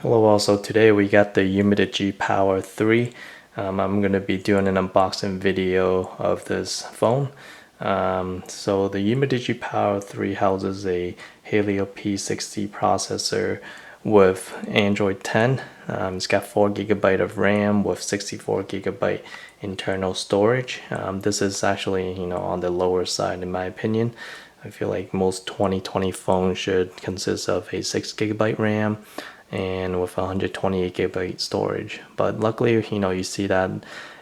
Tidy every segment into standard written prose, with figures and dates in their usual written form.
Hello, also today we got the Umidigi Power 3. I'm going to be doing an unboxing video of this phone. So the Umidigi Power 3 houses a HELIO P60 processor with Android 10. It's got 4GB of RAM with 64GB internal storage. This is actually, on the lower side in my opinion. I feel like most 2020 phones should consist of a 6GB RAM and with 128GB storage. But luckily, you see that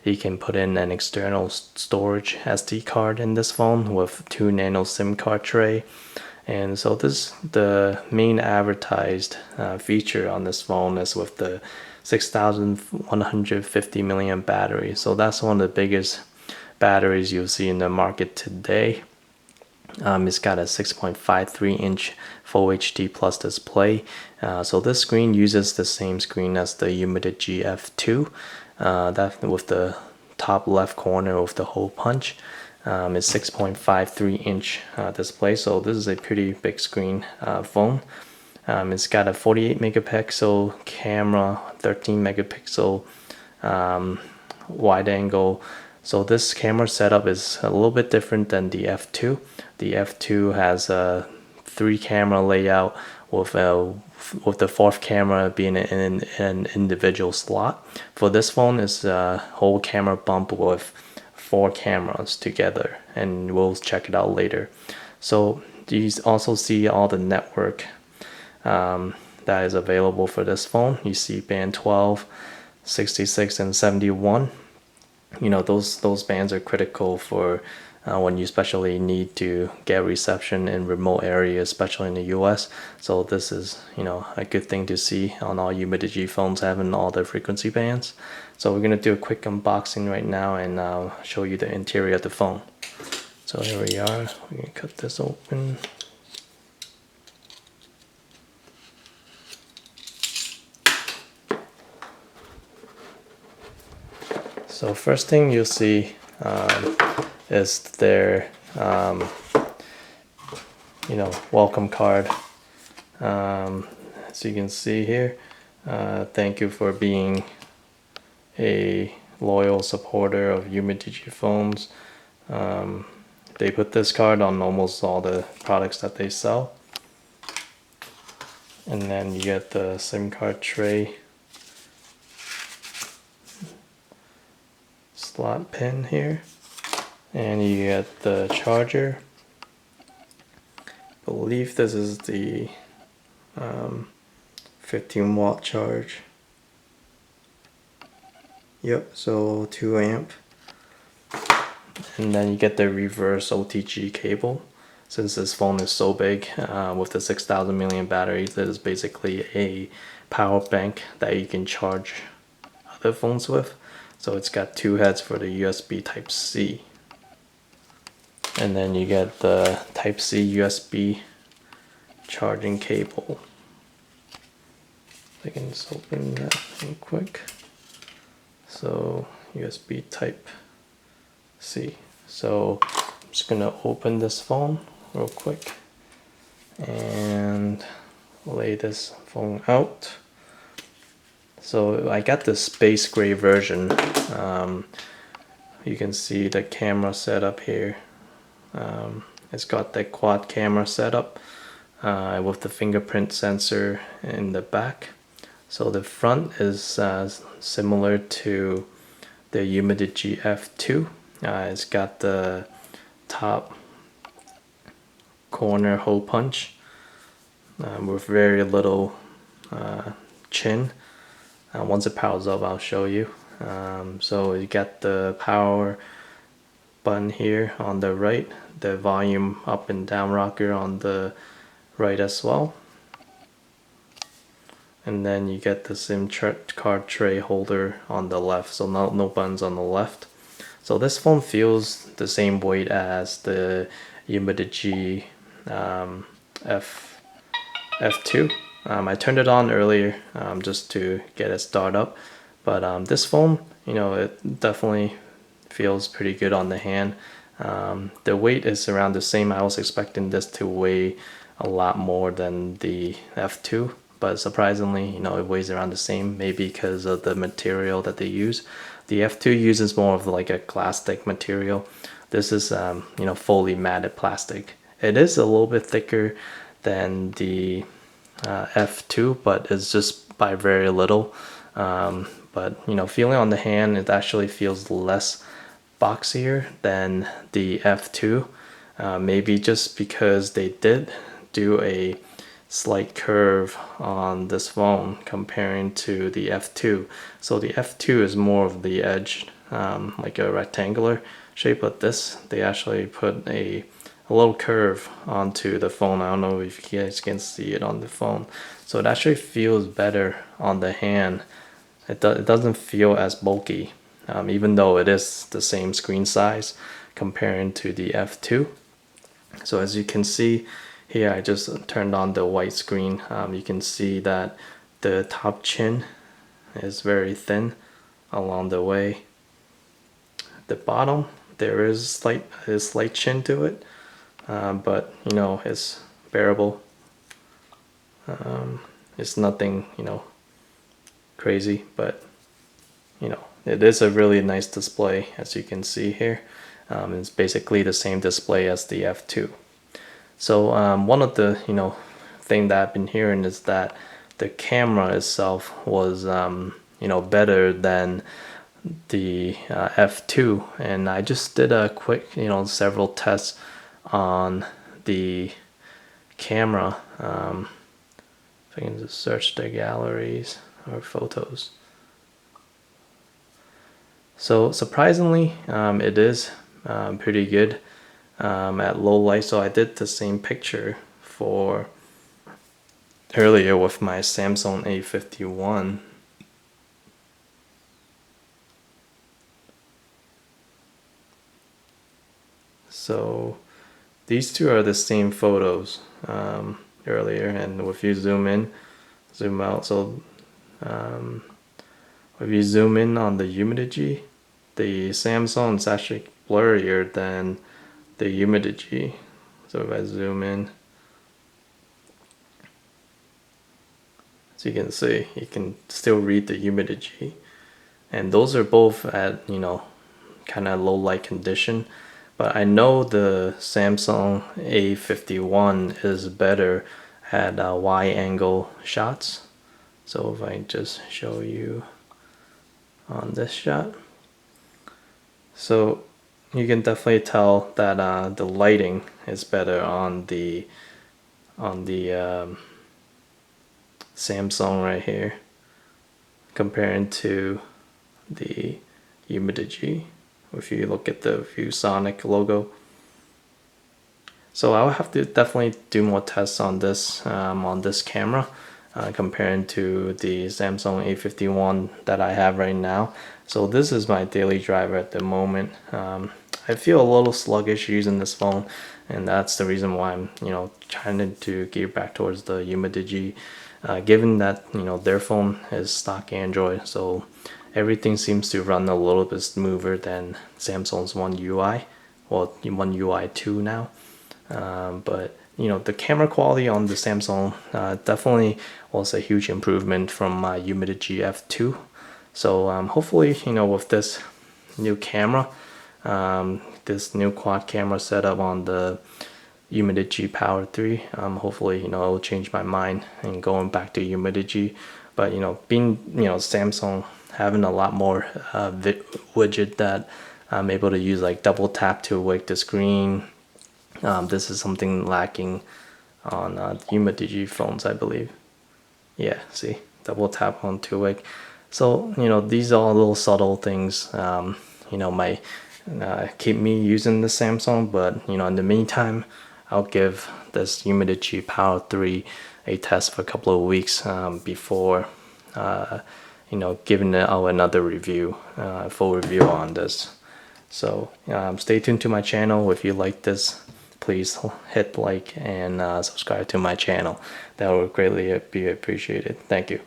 you can put in an external storage SD card in this phone with 2 nano SIM card tray. And so the main advertised feature on this phone is with the 6150 milliamp battery. So that's one of the biggest batteries you'll see in the market today. It's got a 6.53-inch Full HD Plus display. So this screen uses the same screen as the Umidigi F2. That with the top left corner of the hole punch. It's 6.53-inch display. So this is a pretty big screen phone. It's got a 48 megapixel camera, 13 megapixel wide angle. So this camera setup is a little bit different than the F2. The F2 has a 3 camera layout with the 4th camera being in an individual slot. For this phone, it's a whole camera bump with 4 cameras together, and we'll check it out later. So you also see all the network that is available for this phone. You see band 12, 66, and 71. Those bands are critical for when you especially need to get reception in remote areas, especially in the US. So this is, a good thing to see on all Umidigi phones having all the frequency bands. So we're gonna do a quick unboxing right now and show you the interior of the phone. So here we are. We're gonna cut this open. So first thing you'll see is their welcome card. As you can see here, thank you for being a loyal supporter of Umidigi phones. They put this card on almost all the products that they sell. And then you get the SIM card tray, slot pin here, and you get the charger. I believe this is the 15-watt charge. Yep, so 2 amp. And then you get the reverse OTG cable. Since this phone is so big, with the 6000 milliamp battery, that is basically a power bank that you can charge other phones with. So it's got 2 heads for the USB Type-C. And then you get the Type-C USB charging cable. I can just open that real quick. So USB Type-C. So I'm just gonna open this phone real quick and lay this phone out. So I got the space gray version. You can see the camera setup here. It's got the quad camera setup with the fingerprint sensor in the back. So the front is similar to the Umidigi F2. It's got the top corner hole punch with very little chin. Once it powers up, I'll show you. So you got the power button here on the right, the volume up and down rocker on the right as well. And then you get the SIM card tray holder on the left, so no buttons on the left. So this phone feels the same weight as the Umidigi F2. I turned it on earlier just to get it started up, but this phone, it definitely feels pretty good on the hand. The weight is around the same. I was expecting this to weigh a lot more than the F2, but surprisingly, you know, it weighs around the same, maybe because of the material that they use. The F2 uses more of like a plastic material. This is, you know, fully matted plastic. It is a little bit thicker than the F2, but it's just by very little. But you know, feeling on the hand, it actually feels less boxier than the F2. Maybe just because they did do a slight curve on this phone comparing to the F2. So the F2 is more of the edge, like a rectangular shape, but this, they actually put a little curve onto the phone. I don't know if you guys can see it on the phone. So it actually feels better on the hand. It doesn't feel as bulky, even though it is the same screen size comparing to the F2. So as you can see here, I just turned on the white screen. You can see that the top chin is very thin along the way. The bottom, there is a slight chin to it, but you know, it's bearable. It's nothing, you know, crazy, but you know, it is a really nice display, as you can see here. It's basically the same display as the F2. So one of the, you know, thing that I've been hearing is that the camera itself was, you know, better than the F2, and I just did a quick, you know, several tests on the camera. If I can just search the galleries or photos. So surprisingly, it is pretty good at low light. So I did the same picture for earlier with my Samsung A51. So these two are the same photos earlier, and if you zoom in, zoom out, so if you zoom in on the Umidigi, the Samsung is actually blurrier than the Umidigi. So if I zoom in, as you can see, you can still read the Umidigi, and those are both at, you know, kind of low light condition. But I know the Samsung A51 is better at wide angle shots. So if I just show you on this shot, so you can definitely tell that the lighting is better on the Samsung right here comparing to the Umidigi. If you look at the ViewSonic logo. So I'll have to definitely do more tests on this camera, comparing to the Samsung A51 that I have right now. So this is my daily driver at the moment. I feel a little sluggish using this phone, and that's the reason why I'm, you know, trying to gear back towards the Umidigi, given that, you know, their phone is stock Android, so everything seems to run a little bit smoother than Samsung's One UI, well, One UI 2 now. But you know, the camera quality on the Samsung definitely was a huge improvement from my Umidigi F2. So hopefully, you know, with this new camera, this new quad camera setup on the Umidigi Power 3, hopefully, you know, it'll change my mind and going back to Umidigi. But you know, being, you know, Samsung having a lot more widget that I'm able to use, like double tap to wake the screen. This is something lacking on Umidigi phones, I believe. Yeah, see, double tap on to wake. So you know, these are all little subtle things, you know, might keep me using the Samsung. But you know, in the meantime, I'll give this Umidigi Power 3 a test for a couple of weeks before you know, giving it out another review, full review on this. So stay tuned to my channel. If you like this, please hit like and subscribe to my channel. That would greatly be appreciated. Thank you.